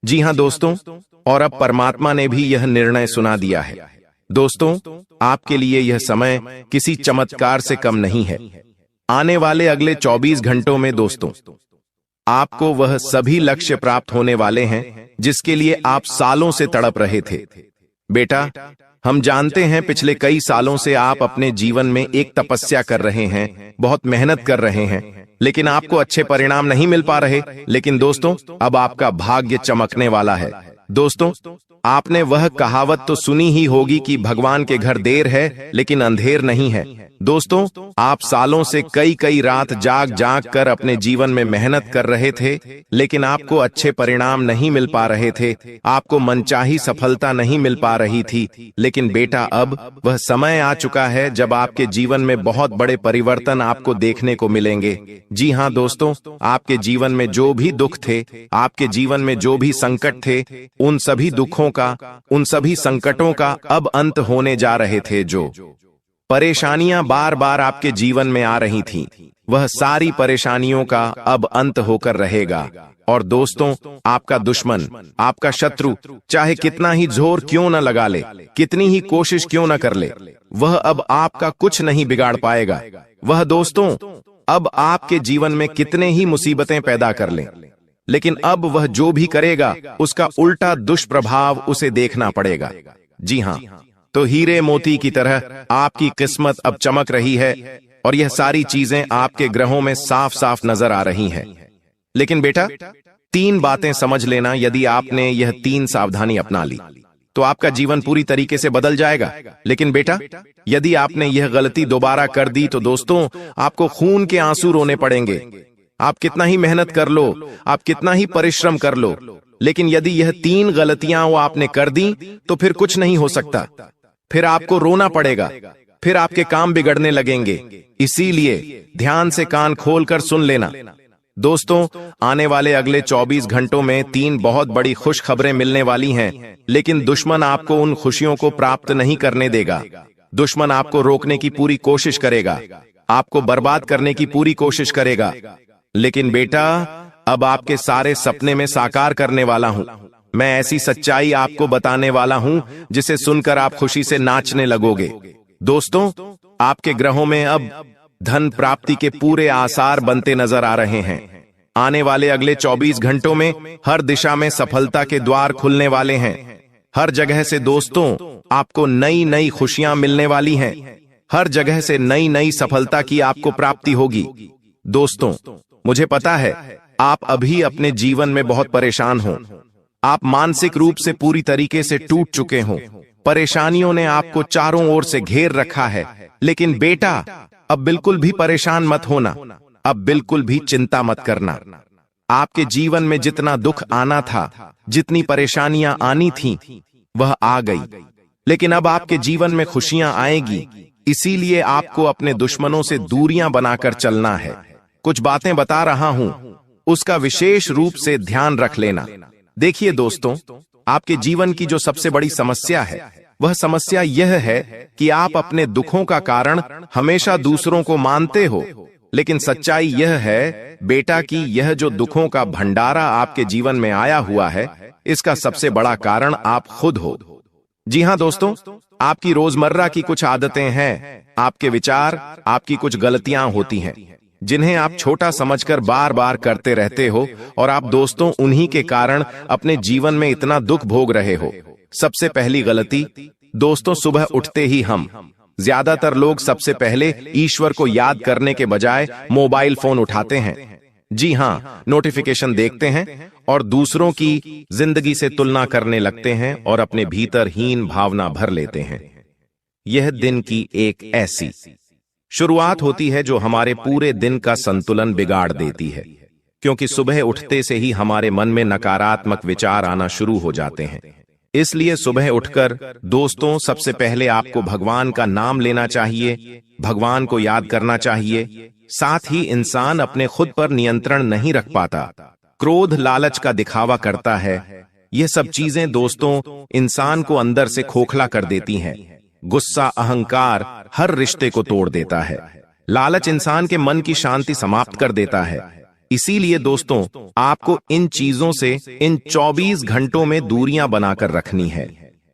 जी हां दोस्तों, और अब परमात्मा ने भी यह निर्णय सुना दिया है। दोस्तों, आपके लिए यह समय किसी चमत्कार से कम नहीं है। आने वाले अगले 24 घंटों में दोस्तों, आपको वह सभी लक्ष्य प्राप्त होने वाले हैं जिसके लिए आप सालों से तड़प रहे थे। बेटा, हम जानते हैं पिछले कई सालों से आप अपने जीवन में एक तपस्या कर रहे हैं, बहुत मेहनत कर रहे हैं, लेकिन आपको अच्छे परिणाम नहीं मिल पा रहे। लेकिन दोस्तों, अब आपका भाग्य चमकने वाला है। दोस्तों, आपने वह कहावत तो सुनी ही होगी कि भगवान के घर देर है लेकिन अंधेर नहीं है। दोस्तों, आप सालों से कई रात जाग जाग कर अपने जीवन में मेहनत कर रहे थे, लेकिन आपको अच्छे परिणाम नहीं मिल पा रहे थे, आपको मनचाही सफलता नहीं मिल पा रही थी। लेकिन बेटा, अब वह समय आ चुका है जब आपके जीवन में बहुत बड़े परिवर्तन आपको देखने को मिलेंगे। जी हां दोस्तों, आपके जीवन में जो भी दुख थे, आपके जीवन में जो भी संकट थे, उन सभी दुखों का, उन सभी संकटों का अब अंत होने जा रहे थे। जो परेशानियां बार बार आपके जीवन में आ रही थीं, वह सारी परेशानियों का अब अंत होकर रहेगा। और दोस्तों, आपका दुश्मन, आपका शत्रु चाहे कितना ही जोर क्यों न लगा ले, कितनी ही कोशिश क्यों न कर ले, वह अब आपका कुछ नहीं बिगाड़ पाएगा। वह दोस्तों अब आपके जीवन में कितने ही मुसीबतें पैदा कर ले, लेकिन अब वह जो भी करेगा उसका उल्टा दुष्प्रभाव उसे देखना पड़ेगा। जी हां, तो हीरे मोती की तरह आपकी किस्मत अब चमक रही है और यह सारी चीजें आपके ग्रहों में साफ साफ नजर आ रही हैं। लेकिन बेटा, 3 बातें समझ लेना, यदि आपने यह 3 सावधानी अपना ली तो आपका जीवन पूरी तरीके से बदल जाएगा। लेकिन बेटा, यदि आपने यह गलती दोबारा कर दी तो दोस्तों, आपको खून के आंसू रोने पड़ेंगे। आप कितना ही मेहनत कर लो, आप कितना ही परिश्रम कर लो, लेकिन यदि यह 3 गलतियां वो आपने कर दी तो फिर कुछ नहीं हो सकता, फिर आपको रोना पड़ेगा, फिर आपके काम बिगड़ने लगेंगे। इसीलिए ध्यान से कान खोलकर सुन लेना। दोस्तों, आने वाले अगले 24 घंटों में 3 बहुत बड़ी खुश खबरें मिलने वाली हैं, लेकिन दुश्मन आपको उन खुशियों को प्राप्त नहीं करने देगा। दुश्मन आपको रोकने की पूरी कोशिश करेगा, आपको बर्बाद करने की पूरी कोशिश करेगा। लेकिन बेटा, अब आपके सारे सपने में साकार करने वाला हूं। मैं ऐसी सच्चाई आपको बताने वाला हूं जिसे सुनकर आप खुशी से नाचने लगोगे। दोस्तों, आपके ग्रहों में अब धन प्राप्ति के पूरे आसार बनते नजर आ रहे हैं। आने वाले अगले 24 घंटों में हर दिशा में सफलता के द्वार खुलने वाले हैं। हर जगह से दोस्तों आपको नई नई खुशियां मिलने वाली हैं। हर जगह से नई नई सफलता की आपको प्राप्ति होगी। दोस्तों, मुझे पता है आप अभी अपने जीवन में बहुत परेशान हो, आप मानसिक रूप से पूरी तरीके से टूट चुके हो, परेशानियों ने आपको चारों ओर से घेर रखा है। लेकिन बेटा, अब बिल्कुल भी परेशान मत होना, अब बिल्कुल भी चिंता मत करना। आपके जीवन में जितना दुख आना था, जितनी परेशानियां आनी थीं, वह आ गई। लेकिन अब आपके जीवन में खुशियां आएगी, इसीलिए आपको अपने दुश्मनों से दूरियां बनाकर चलना है। कुछ बातें बता रहा हूं, उसका विशेष रूप से ध्यान रख लेना। देखिए दोस्तों, आपके जीवन की जो सबसे बड़ी समस्या है, वह समस्या यह है कि आप अपने दुखों का कारण हमेशा दूसरों को मानते हो। लेकिन सच्चाई यह है बेटा कि यह जो दुखों का भंडारा आपके जीवन में आया हुआ है, इसका सबसे बड़ा कारण आप खुद हो। जी हां दोस्तों, आपकी रोजमर्रा की कुछ आदतें हैं, आपके विचार, आपकी कुछ गलतियां होती हैं, जिन्हें आप छोटा समझकर बार बार करते रहते हो, और आप दोस्तों उन्हीं के कारण अपने जीवन में इतना दुख भोग रहे हो। सबसे पहली गलती दोस्तों, सुबह उठते ही हम ज्यादातर लोग सबसे पहले ईश्वर को याद करने के बजाय मोबाइल फोन उठाते हैं। जी हां, नोटिफिकेशन देखते हैं और दूसरों की जिंदगी से तुलना करने लगते हैं और अपने भीतर हीन भावना भर लेते हैं। यह दिन की एक ऐसी शुरुआत होती है जो हमारे पूरे दिन का संतुलन बिगाड़ देती है, क्योंकि सुबह उठते से ही हमारे मन में नकारात्मक विचार आना शुरू हो जाते हैं। इसलिए सुबह उठकर दोस्तों सबसे पहले आपको भगवान का नाम लेना चाहिए, भगवान को याद करना चाहिए। साथ ही इंसान अपने खुद पर नियंत्रण नहीं रख पाता, क्रोध लालच का दिखावा करता है। यह सब चीजें दोस्तों इंसान को अंदर से खोखला कर देती हैं। गुस्सा, अहंकार हर रिश्ते को तोड़ देता है। लालच इंसान के मन की शांति समाप्त कर देता है। इसीलिए दोस्तों आपको इन चीजों से इन 24 घंटों में दूरियां बनाकर रखनी है।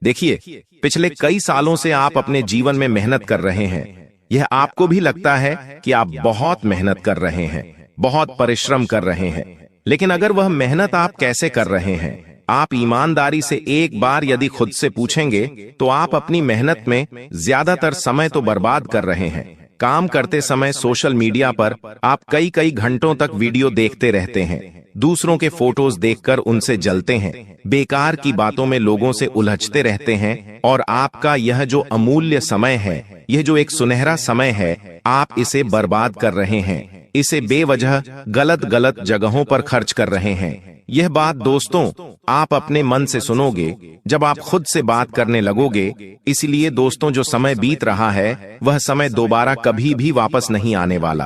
देखिए, पिछले कई सालों से आप अपने जीवन में मेहनत कर रहे हैं। यह आपको भी लगता है कि आप बहुत मेहनत कर रहे हैं, बहुत परिश्रम कर रहे हैं। लेकिन अगर वह मेहनत आप कैसे कर रहे हैं, आप ईमानदारी से एक बार यदि खुद से पूछेंगे, तो आप अपनी मेहनत में ज्यादातर समय तो बर्बाद कर रहे हैं। काम करते समय सोशल मीडिया पर आप कई कई घंटों तक वीडियो देखते रहते हैं, दूसरों के फोटोज देखकर उनसे जलते हैं, बेकार की बातों में लोगों से उलझते रहते हैं, और आपका यह जो अमूल्य समय है, यह जो एक सुनहरा समय है, आप इसे बर्बाद कर रहे हैं। इसे बेवजह गलत गलत जगहों पर खर्च कर रहे हैं। यह बात दोस्तों आप अपने मन से सुनोगे जब आप खुद से बात करने लगोगे। इसलिए दोस्तों जो समय बीत रहा है, वह समय दोबारा कभी भी वापस नहीं आने वाला।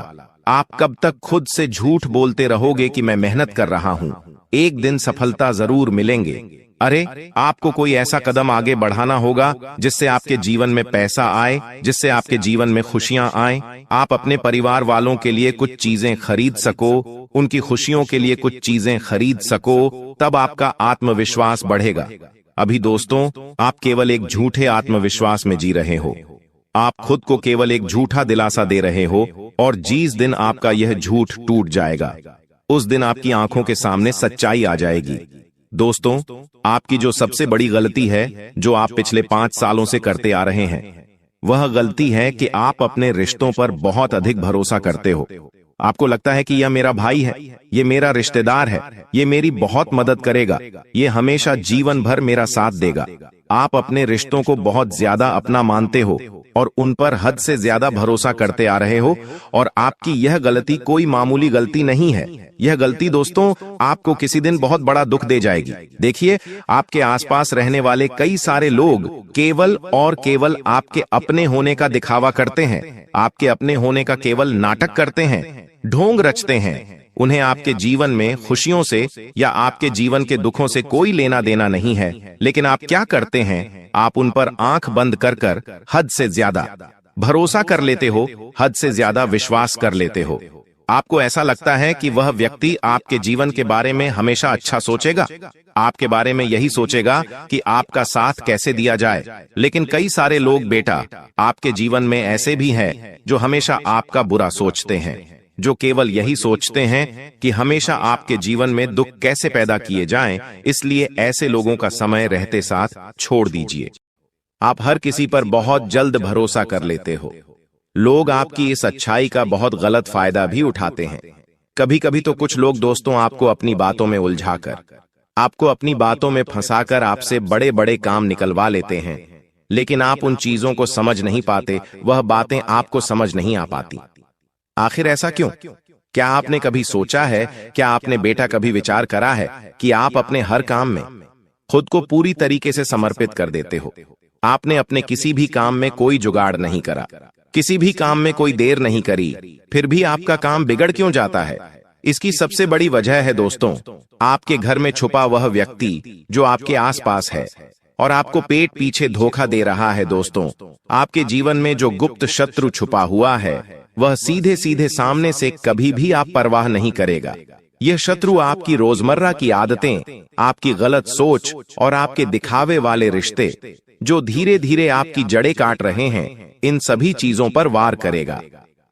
आप कब तक खुद से झूठ बोलते रहोगे कि मैं मेहनत कर रहा हूं, एक दिन सफलता जरूर मिलेंगे। अरे, आपको कोई ऐसा कदम आगे बढ़ाना होगा जिससे आपके जीवन में पैसा आए, जिससे आपके जीवन में खुशियां आए, आप अपने परिवार वालों के लिए कुछ चीजें खरीद सको, उनकी खुशियों के लिए कुछ चीजें खरीद सको, तब आपका आत्मविश्वास बढ़ेगा। अभी दोस्तों आप केवल एक झूठे आत्मविश्वास में जी रहे हो। आप खुद को केवल एक झूठा दिलासा दे रहे हो, और जिस दिन आपका यह झूठ टूट जाएगा, उस दिन आपकी आंखों के सामने सच्चाई आ जाएगी। दोस्तों आपकी जो सबसे बड़ी गलती है, जो आप पिछले 5 सालों से करते आ रहे हैं, वह गलती है कि आप अपने रिश्तों पर बहुत अधिक भरोसा करते हो। आपको लगता है कि यह मेरा भाई है, ये मेरा रिश्तेदार है, ये मेरी बहुत मदद करेगा, ये हमेशा जीवन भर मेरा साथ देगा। आप अपने रिश्तों को बहुत ज्यादा अपना मानते हो और उन पर हद से ज्यादा भरोसा करते आ रहे हो, और आपकी यह गलती कोई मामूली गलती नहीं है। यह गलती दोस्तों आपको किसी दिन बहुत बड़ा दुख दे जाएगी। देखिए, आपके आसपास रहने वाले कई सारे लोग केवल और केवल आपके अपने होने का दिखावा करते हैं, आपके अपने होने का केवल नाटक करते हैं, ढोंग रचते हैं। उन्हें आपके जीवन में खुशियों से या आपके जीवन के दुखों से कोई लेना देना नहीं है। लेकिन आप क्या करते हैं, आप उन पर आंख बंद कर कर हद से ज्यादा भरोसा कर लेते हो, हद से ज्यादा विश्वास कर लेते हो। आपको ऐसा लगता है कि वह व्यक्ति आपके जीवन के बारे में हमेशा अच्छा सोचेगा, आपके बारे में यही सोचेगा कि आपका साथ कैसे दिया जाए। लेकिन कई सारे लोग बेटा आपके जीवन में ऐसे भी हैं जो हमेशा आपका बुरा सोचते हैं, जो केवल यही सोचते हैं कि हमेशा आपके जीवन में दुख कैसे पैदा किए जाएं। इसलिए ऐसे लोगों का समय रहते साथ छोड़ दीजिए। आप हर किसी पर बहुत जल्द भरोसा कर लेते हो। लोग आपकी इस अच्छाई का बहुत गलत फायदा भी उठाते हैं। कभी कभी तो कुछ लोग दोस्तों आपको अपनी बातों में उलझाकर, आपको अपनी बातों में फंसाकर आपसे बड़े बड़े काम निकलवा लेते हैं। लेकिन आप उन चीजों को समझ नहीं पाते, वह बातें आपको समझ नहीं आ पाती। आखिर ऐसा क्यों? क्या आपने कभी सोचा है, क्या आपने बेटा कभी विचार करा है कि आप अपने हर काम में खुद को पूरी तरीके से समर्पित कर देते हो? आपने अपने किसी भी काम में कोई जुगाड़ नहीं करा, किसी भी काम में कोई देर नहीं करी, फिर भी आपका काम बिगड़ क्यों जाता है? इसकी सबसे बड़ी वजह है दोस्तों, आपके घर में छुपा वह व्यक्ति जो आपके आसपास है और आपको पेट पीछे धोखा दे रहा है। दोस्तों, आपके जीवन में जो गुप्त शत्रु छुपा हुआ है वह सीधे सीधे सामने से कभी भी आप परवाह नहीं करेगा। यह शत्रु आपकी रोजमर्रा की आदतें, आपकी गलत सोच और आपके दिखावे वाले रिश्ते जो धीरे धीरे आपकी जड़ें काट रहे हैं, इन सभी चीजों पर वार करेगा।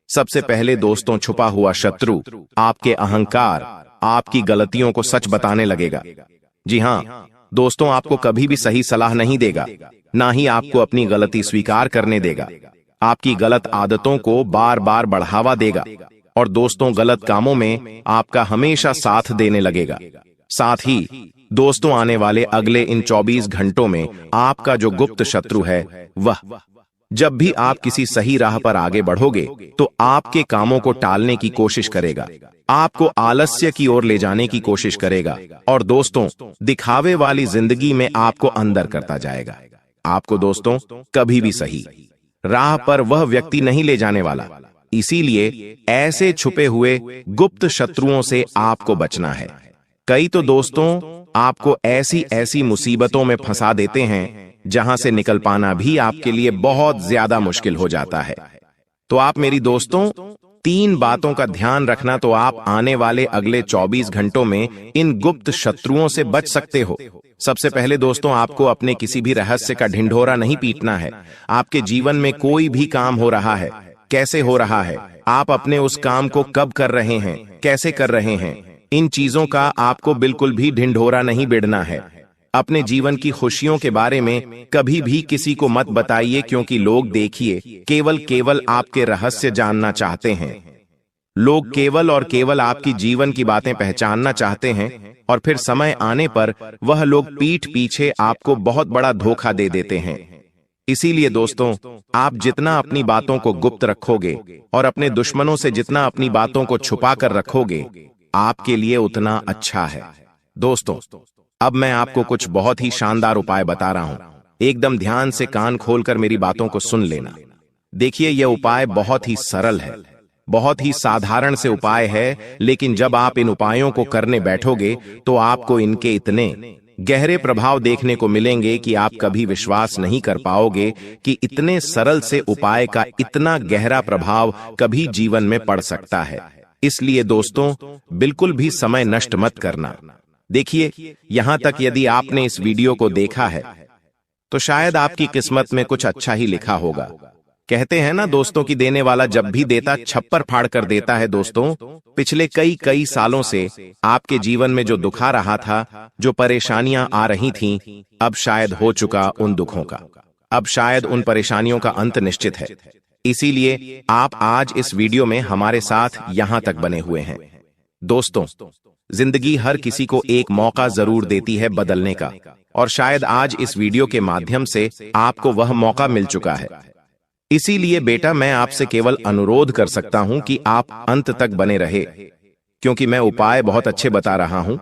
सबसे पहले दोस्तों, छुपा हुआ शत्रु आपके अहंकार, आपकी गलतियों को सच बताने लगेगा। जी हाँ दोस्तों, आपको कभी भी सही सलाह नहीं देगा, ना ही आपको अपनी गलती स्वीकार करने देगा। आपकी गलत आदतों को बार बार बढ़ावा देगा और दोस्तों, गलत कामों में आपका हमेशा साथ देने लगेगा। साथ ही दोस्तों, आने वाले अगले इन 24 घंटों में आपका जो गुप्त शत्रु है वह जब भी आप किसी सही राह पर आगे बढ़ोगे तो आपके कामों को टालने की कोशिश करेगा, आपको आलस्य की ओर ले जाने की कोशिश करेगा और दोस्तों, दिखावे वाली जिंदगी में आपको अंदर करता जाएगा। आपको दोस्तों कभी भी सही राह पर वह व्यक्ति नहीं ले जाने वाला। इसीलिए ऐसे छुपे हुए गुप्त शत्रुओं से आपको बचना है। कई तो दोस्तों आपको ऐसी ऐसी मुसीबतों में फंसा देते हैं जहां से निकल पाना भी आपके लिए बहुत ज्यादा मुश्किल हो जाता है। तो आप मेरी दोस्तों 3 बातों का ध्यान रखना, तो आप आने वाले अगले 24 घंटों में इन गुप्त शत्रुओं से बच सकते हो। सबसे पहले दोस्तों, आपको अपने किसी भी रहस्य का ढिंढोरा नहीं पीटना है। आपके जीवन में कोई भी काम हो रहा है, कैसे हो रहा है, आप अपने उस काम को कब कर रहे हैं, कैसे कर रहे हैं, इन चीजों का आपको बिल्कुल भी ढिंढोरा नहीं बिड़ना है। अपने जीवन की खुशियों के बारे में कभी भी किसी को मत बताइए, क्योंकि लोग देखिए केवल आपके रहस्य जानना चाहते हैं। लोग केवल और केवल आपकी जीवन की बातें पहचानना चाहते हैं और फिर समय आने पर वह लोग पीठ पीछे आपको बहुत बड़ा धोखा दे देते हैं। इसीलिए दोस्तों, आप जितना अपनी बातों को गुप्त रखोगे और अपने दुश्मनों से जितना अपनी बातों को छुपा कर रखोगे, आपके लिए उतना अच्छा है। दोस्तों, अब मैं आपको कुछ बहुत ही शानदार उपाय बता रहा हूं। एकदम ध्यान से कान खोलकर मेरी बातों को सुन लेना। देखिए, यह उपाय बहुत ही सरल है, बहुत ही साधारण से उपाय है, लेकिन जब आप इन उपायों को करने बैठोगे तो आपको इनके इतने गहरे प्रभाव देखने को मिलेंगे कि आप कभी विश्वास नहीं कर पाओगे कि इतने सरल से उपाय का इतना गहरा प्रभाव कभी जीवन में पड़ सकता है। इसलिए दोस्तों, बिल्कुल भी समय नष्ट मत करना। देखिए, यहां तक यदि आपने इस वीडियो को देखा है तो शायद आपकी किस्मत में कुछ अच्छा ही लिखा होगा। कहते हैं ना दोस्तों कि देने वाला जब भी देता छप्पर फाड़ कर देता है। दोस्तों, पिछले कई सालों से आपके जीवन में जो दुख आ रहा था, जो परेशानियां आ रही थीं, अब शायद हो चुका उन दुखों का, अब शायद उन परेशानियों का अंत निश्चित है। इसीलिए आप आज इस वीडियो में हमारे साथ यहां तक बने हुए हैं। दोस्तों, जिंदगी हर किसी को एक मौका जरूर देती है बदलने का, और शायद आज इस वीडियो के माध्यम से आपको वह मौका मिल चुका है। इसीलिए बेटा, मैं आपसे केवल अनुरोध कर सकता हूं कि आप अंत तक बने रहे, क्योंकि मैं उपाय बहुत अच्छे बता रहा हूं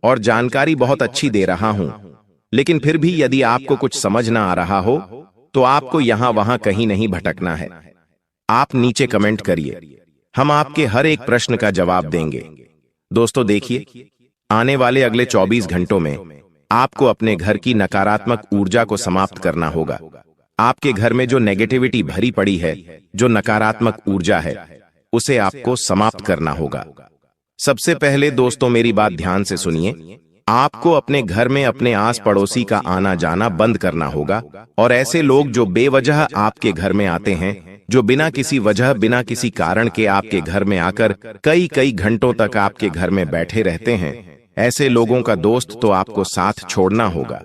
और जानकारी बहुत अच्छी दे रहा हूं। लेकिन फिर भी यदि आपको कुछ समझ ना आ रहा हो तो आपको यहां वहां कहीं नहीं भटकना है। आप नीचे कमेंट करिए, हम आपके हर एक प्रश्न का जवाब देंगे। दोस्तों देखिए, आने वाले अगले 24 घंटों में आपको अपने घर की नकारात्मक ऊर्जा को समाप्त करना होगा। आपके घर में जो नेगेटिविटी भरी पड़ी है, जो नकारात्मक ऊर्जा है, उसे आपको समाप्त करना होगा। सबसे पहले दोस्तों, मेरी बात ध्यान से सुनिए। आपको अपने घर में अपने आस पड़ोसी का आना जाना बंद करना होगा, और ऐसे लोग जो बेवजह आपके घर में आते हैं, जो बिना किसी वजह, बिना किसी कारण के आपके घर में आकर कई घंटों तक आपके घर में बैठे रहते हैं, ऐसे लोगों का दोस्त तो आपको साथ छोड़ना होगा।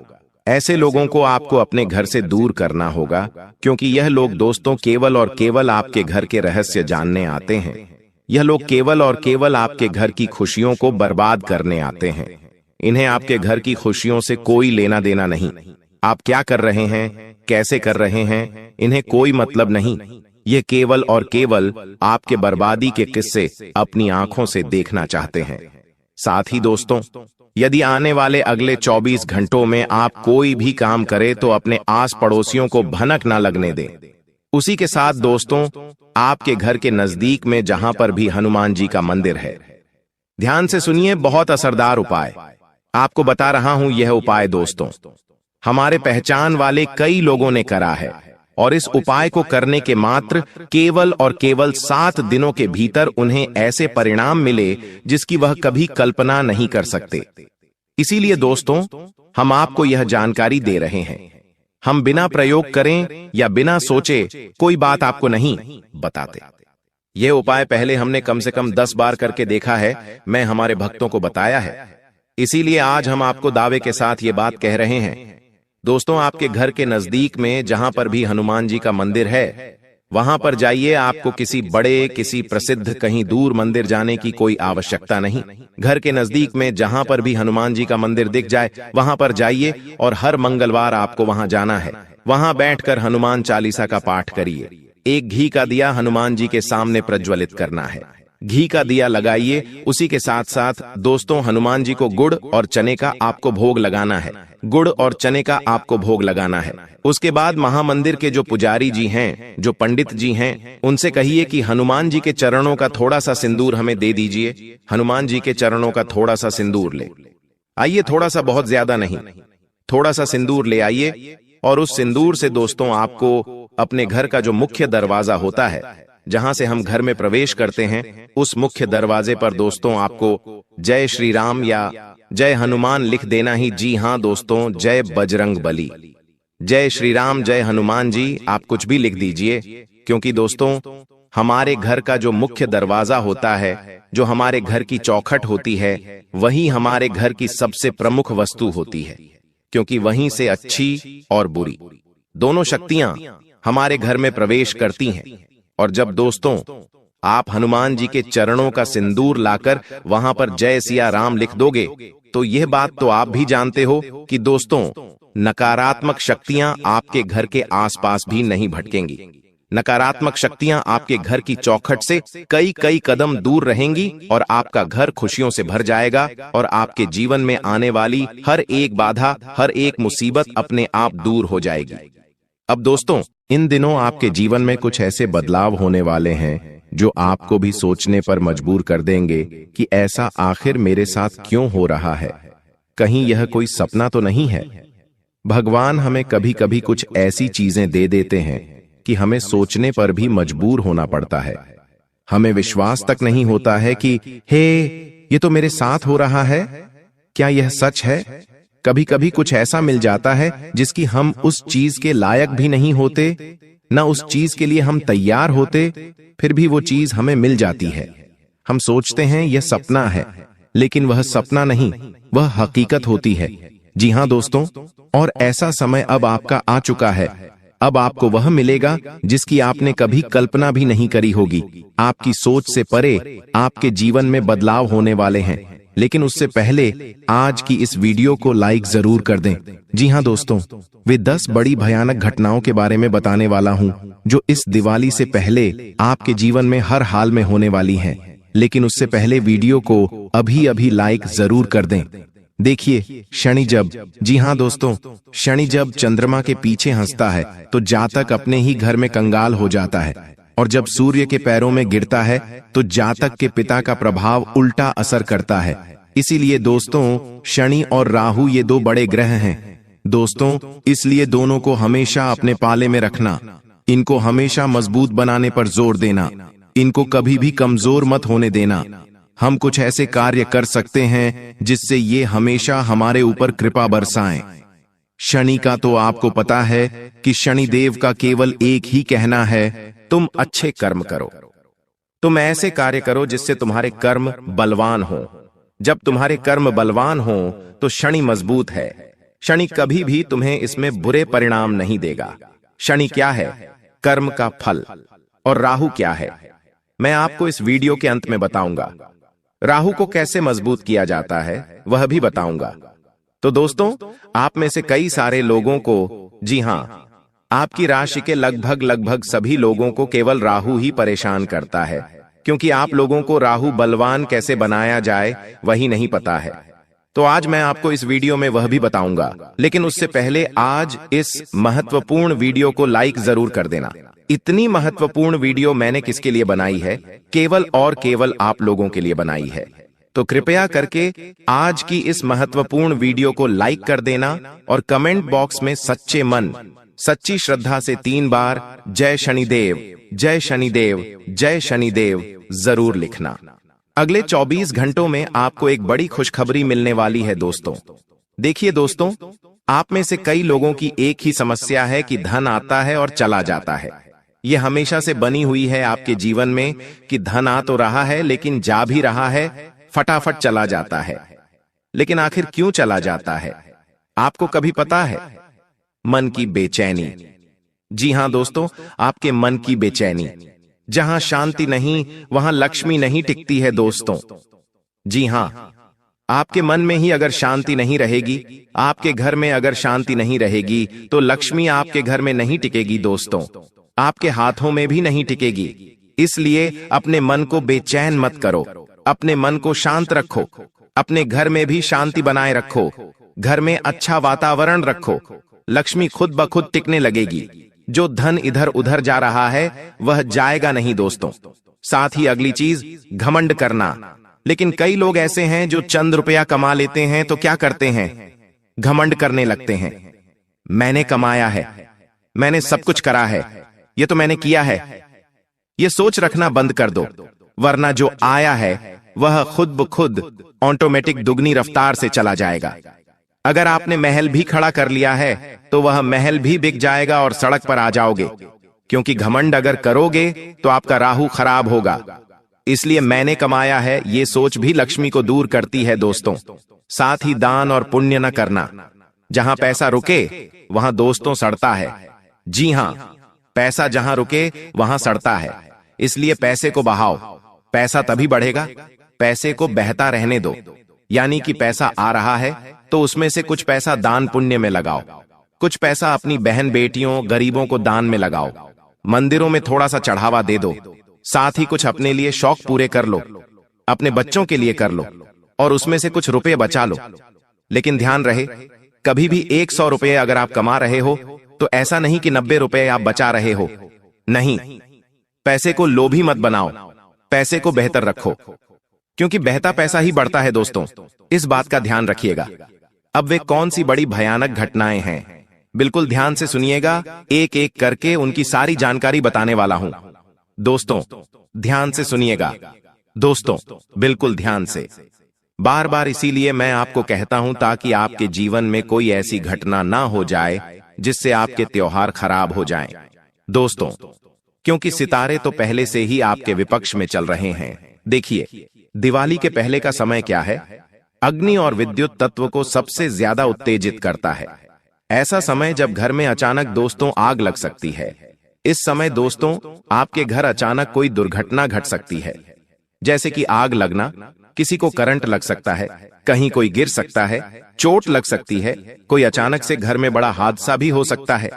ऐसे लोगों को आपको अपने घर से दूर करना होगा, क्योंकि यह लोग दोस्तों केवल और केवल आपके घर के रहस्य जानने आते हैं। यह लोग केवल और केवल आपके घर की खुशियों को बर्बाद करने आते हैं। इन्हें आपके घर की खुशियों से कोई लेना देना नहीं। आप क्या कर रहे हैं, कैसे कर रहे हैं, इन्हें कोई मतलब नहीं। ये केवल और केवल आपके बर्बादी के किस्से अपनी आंखों से देखना चाहते हैं। साथ ही दोस्तों, यदि आने वाले अगले 24 घंटों में आप कोई भी काम करें तो अपने आस पड़ोसियों को भनक ना लगने दें। उसी के साथ दोस्तों, आपके घर के नजदीक में जहां पर भी हनुमान जी का मंदिर है, ध्यान से सुनिए, बहुत असरदार उपाय आपको बता रहा हूं। यह उपाय दोस्तों हमारे पहचान वाले कई लोगों ने करा है और इस उपाय को करने के मात्र केवल और केवल 7 दिनों के भीतर उन्हें ऐसे परिणाम मिले जिसकी वह कभी कल्पना नहीं कर सकते। इसीलिए दोस्तों, हम आपको यह जानकारी दे रहे हैं। हम बिना प्रयोग करें या बिना सोचे कोई बात आपको नहीं बताते। यह उपाय पहले हमने कम से कम 10 बार करके देखा है, मैं हमारे भक्तों को बताया है। इसीलिए आज हम आपको दावे के साथ ये बात कह रहे हैं। दोस्तों, आपके घर के नजदीक में जहां पर भी हनुमान जी का मंदिर है, वहां पर जाइए। आपको किसी बड़े, किसी प्रसिद्ध, कहीं दूर मंदिर जाने की कोई आवश्यकता नहीं। घर के नजदीक में जहां पर भी हनुमान जी का मंदिर दिख जाए, वहां पर जाइए और हर मंगलवार आपको वहां जाना है। वहां बैठकर हनुमान चालीसा का पाठ करिए। एक घी का दिया हनुमान जी के सामने प्रज्वलित करना है। घी का दिया लगाइए। उसी के साथ साथ दोस्तों, हनुमान जी को गुड़ और चने का आपको भोग लगाना है। गुड़ और चने का आपको भोग लगाना है। उसके बाद महामंदिर के जो पुजारी जी हैं, जो पंडित जी हैं, उनसे कहिए कि हनुमान जी के चरणों का थोड़ा सा सिंदूर हमें दे दीजिए। हनुमान जी के चरणों का थोड़ा सा सिंदूर ले आइए, थोड़ा सा, बहुत ज्यादा नहीं, थोड़ा सा सिंदूर ले आइए। और उस सिंदूर से दोस्तों आपको अपने घर का जो मुख्य दरवाजा होता है, जहां से हम घर में प्रवेश करते हैं, उस मुख्य दरवाजे पर दोस्तों आपको जय श्री राम या जय हनुमान लिख देना ही। जी हां दोस्तों, जय बजरंग बली, जय श्री राम, जय हनुमान जी, आप कुछ भी लिख दीजिए। क्योंकि दोस्तों, हमारे घर का जो मुख्य दरवाजा होता है, जो हमारे घर की चौखट होती है, वही हमारे घर की सबसे प्रमुख वस्तु होती है। क्योंकि वहीं से अच्छी और बुरी दोनों शक्तियां हमारे घर में प्रवेश करती हैं। और जब दोस्तों आप हनुमान जी के चरणों का सिंदूर लाकर वहां पर जय सिया राम लिख दोगे, तो यह बात तो आप भी जानते हो कि दोस्तों नकारात्मक शक्तियां आपके घर के आसपास भी नहीं भटकेंगी। नकारात्मक शक्तियां आपके घर की चौखट से कई कई कदम दूर रहेंगी और आपका घर खुशियों से भर जाएगा और आपके जीवन में आने वाली हर एक बाधा, हर एक मुसीबत अपने आप दूर हो जाएगी। अब दोस्तों, इन दिनों आपके जीवन में कुछ ऐसे बदलाव होने वाले हैं जो आपको भी सोचने पर मजबूर कर देंगे कि ऐसा आखिर मेरे साथ क्यों हो रहा है। कहीं यह कोई सपना तो नहीं है। भगवान हमें कभी कभी कुछ ऐसी चीजें दे देते हैं कि हमें सोचने पर भी मजबूर होना पड़ता है। हमें विश्वास तक नहीं होता है कि हे, ये तो मेरे साथ हो रहा है, क्या यह सच है? कभी कभी कुछ ऐसा मिल जाता है जिसकी हम उस चीज के लायक भी नहीं होते, न उस चीज के लिए हम तैयार होते, फिर भी वो चीज हमें मिल जाती है। हम सोचते हैं यह सपना है, लेकिन वह सपना नहीं, वह हकीकत होती है। जी हां दोस्तों, और ऐसा समय अब आपका आ चुका है। अब आपको वह मिलेगा जिसकी आपने कभी कल्पना भी नहीं करी होगी। आपकी सोच से परे आपके जीवन में बदलाव होने वाले हैं। लेकिन उससे पहले आज की इस वीडियो को लाइक जरूर कर दें। जी हां दोस्तों, वे 10 बड़ी भयानक घटनाओं के बारे में बताने वाला हूं जो इस दिवाली से पहले आपके जीवन में हर हाल में होने वाली हैं। लेकिन उससे पहले वीडियो को अभी अभी लाइक जरूर कर दें। देखिए, शनि जब, जी हां दोस्तों, शनि जब चंद्रमा के पीछे हंसता है तो जातक अपने ही घर में कंगाल हो जाता है, और जब सूर्य के पैरों में गिरता है तो जातक के पिता का प्रभाव उल्टा असर करता है। इसीलिए दोस्तों, शनि और राहु ये 2 बड़े ग्रह हैं दोस्तों, इसलिए दोनों को हमेशा अपने पाले में रखना, इनको हमेशा मजबूत बनाने पर जोर देना, इनको कभी भी कमजोर मत होने देना। हम कुछ ऐसे कार्य कर सकते हैं जिससे ये हमेशा हमारे ऊपर कृपा बरसाएं। शनि का तो आपको पता है कि शनि देव का केवल एक ही कहना है, तुम अच्छे कर्म करो, तुम ऐसे कार्य करो जिससे तुम्हारे कर्म बलवान हो। जब तुम्हारे कर्म बलवान हो तो शनि मजबूत है। शनि कभी भी तुम्हें इसमें बुरे परिणाम नहीं देगा। शनि क्या है? कर्म का फल। और राहु क्या है? मैं आपको इस वीडियो के अंत में बताऊंगा। राहु को कैसे मजबूत किया जाता है वह भी बताऊंगा। तो दोस्तों, आप में से कई सारे लोगों को, जी हां, आपकी राशि के लगभग सभी लोगों को केवल राहु ही परेशान करता है, क्योंकि आप लोगों को राहु बलवान कैसे बनाया जाए वही नहीं पता है। तो आज मैं आपको इस वीडियो में वह भी बताऊंगा, लेकिन उससे पहले आज इस महत्वपूर्ण वीडियो को लाइक जरूर कर देना। इतनी महत्वपूर्ण वीडियो मैंने किसके लिए बनाई है? केवल और केवल आप लोगों के लिए बनाई है। तो कृपया करके आज की इस महत्वपूर्ण वीडियो को लाइक कर देना और कमेंट बॉक्स में सच्चे मन, सच्ची श्रद्धा से 3 बार जय शनिदेव, जय शनिदेव, जय शनिदेव जरूर लिखना। अगले 24 घंटों में आपको एक बड़ी खुशखबरी मिलने वाली है दोस्तों। देखिए दोस्तों, आप में से कई लोगों की एक ही समस्या है कि धन आता है और चला जाता है। यह हमेशा से बनी हुई है आपके जीवन में कि धन आ तो रहा है लेकिन जा भी रहा है, फटाफट चला जाता है। लेकिन आखिर क्यों चला जाता है? आपको कभी पता है? मन की बेचैनी। जी हां दोस्तों, आपके मन की बेचैनी। जहां शांति नहीं वहां लक्ष्मी नहीं टिकती है दोस्तों। जी हां, आपके मन में ही अगर शांति नहीं रहेगी, आपके घर में अगर शांति नहीं रहेगी, तो लक्ष्मी आपके घर में नहीं टिकेगी दोस्तों, आपके हाथों में भी नहीं टिकेगी। इसलिए अपने मन को बेचैन मत करो, अपने मन को शांत रखो, अपने घर में भी शांति बनाए रखो, घर में अच्छा वातावरण रखो, लक्ष्मी खुद ब खुद टिकने लगेगी। जो धन इधर उधर जा रहा है वह जाएगा नहीं दोस्तों। साथ ही अगली चीज, घमंड करना। लेकिन कई लोग ऐसे हैं जो चंद रुपया कमा लेते हैं तो क्या करते हैं? घमंड करने लगते हैं। मैंने कमाया है, मैंने सब कुछ करा है, ये तो मैंने किया है। ये सोच रखना बंद कर दो, वरना जो आया है वह खुद ब खुद ऑटोमेटिक दुगनी रफ्तार से चला जाएगा। अगर आपने महल भी खड़ा कर लिया है तो वह महल भी बिक जाएगा और सड़क पर आ जाओगे, क्योंकि घमंड अगर करोगे तो आपका राहु खराब होगा। इसलिए मैंने कमाया है, ये सोच भी लक्ष्मी को दूर करती है दोस्तों। साथ ही दान और पुण्य न करना। जहां पैसा रुके वहां दोस्तों सड़ता है। जी हां, पैसा जहां रुके वहां सड़ता है। इसलिए पैसे को बहाओ, पैसा तभी बढ़ेगा। पैसे को बहता रहने दो, यानी कि पैसा आ रहा है तो उसमें से कुछ पैसा दान पुण्य में लगाओ, कुछ पैसा अपनी बहन बेटियों गरीबों को दान में लगाओ, मंदिरों में थोड़ा सा चढ़ावा दे दो। साथ ही कुछ अपने लिए शौक पूरे कर लो, अपने बच्चों के लिए कर लो और उसमें से कुछ रुपए बचा लो। लेकिन ध्यान रहे, कभी भी 100 रुपए अगर आप कमा रहे हो तो ऐसा नहीं कि 90 रुपए आप बचा रहे हो। नहीं, पैसे को लोभी मत बनाओ, पैसे को बेहतर रखो, क्योंकि बहता पैसा ही बढ़ता है दोस्तों। इस बात का ध्यान रखिएगा। अब वे कौन सी बड़ी भयानक घटनाएं हैं, बिल्कुल ध्यान से सुनिएगा। एक एक करके उनकी सारी जानकारी बताने वाला हूं। दोस्तों ध्यान से सुनिएगा, दोस्तों बिल्कुल ध्यान से। बार बार इसीलिए मैं आपको कहता हूं ताकि आपके जीवन में कोई ऐसी घटना ना हो जाए जिससे आपके त्योहार खराब हो जाएं। दोस्तों, क्योंकि सितारे तो पहले से ही आपके विपक्ष में चल रहे हैं। देखिए, दिवाली के पहले का समय क्या है? अग्नि और विद्युत तत्व को सबसे ज्यादा उत्तेजित करता है। ऐसा समय जब घर में अचानक दोस्तों आग लग सकती है। इस समय दोस्तों आपके घर अचानक कोई दुर्घटना घट सकती है, जैसे कि आग लगना, किसी को करंट लग सकता है, कहीं कोई गिर सकता है, चोट लग सकती है, कोई अचानक से घर में बड़ा हादसा भी हो सकता है।